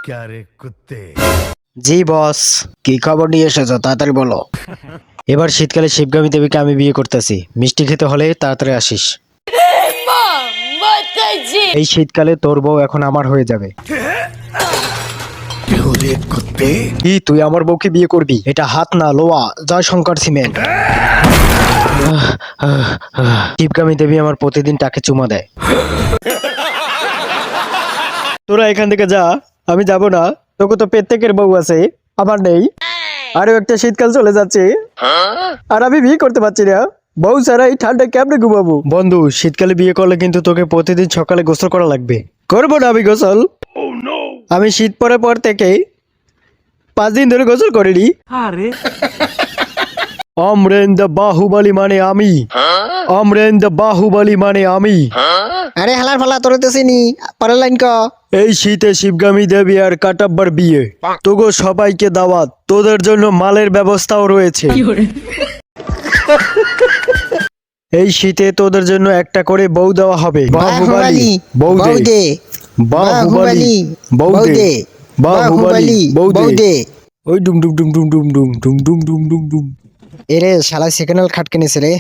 क्या रे कुत्ते। জি বস, কি খবর নিয়ে এসেছো তাড়াতাড়ি বলো। এবার শীতকালে শিবগামী দেবীকে আমি বিয়ে করতেছি, মিষ্টি খেতে হলে তাড়াতাড়ি আসিস। এই শীতকালে তোর বউ এখন আমার হয়ে যাবে। बेहुदे कुत्ते। কি তুই আমার বউকে বিয়ে করবি? এটা হাত না লোয়া, জয় শঙ্কর সিমেন্ট। শিবগামী দেবী আমার প্রতিদিন টাকে চুমা দেয়। তোরা এখান থেকে যা, আমি যাব না। তোকে তো প্রত্যেকের বউ আছে, আমার নেই। আরো একটা শীতকাল চলে যাচ্ছে আর আমি বিয়ে করতে পারছি না। বউ ছাড়া এই ঠান্ডায় কেমনে ঘুমাবো? বন্ধু, শীতকালে বিয়ে করলে কিন্তু তোকে প্রতিদিন সকালে গোসল করা লাগবে। করবো না আমি গোসল। আমি শীত পড়ার পর থেকে 5 দিন ধরে গোসল করিনি। অমরেন্দ্র বাহুবলী মানে আমি। অমরেন্দ্র বাহুবলী মানে আমি। আরে হালার ফালা তোরে তো চিনি, পরের লাইন ক। এই শীতে শিবগামী দেবী আর কাটাব্বার বিয়ে, তোগো সবাইকে দাওয়াত, তোদের জন্য মালের ব্যবস্থাও রয়েছে। এই শীতে তোদের জন্য একটা করে বউ দেওয়া হবে। বাহুবলী বউ দে, বাহুবলী বউ দে, বাহুবলী বউ দে। ওই ডুম ডুম ডুম ডুম ডুম ডুম ডুম ডুম ডুম ডুম ডুম। এরে শালা সেকেন্ড খাটকে নিছে রে।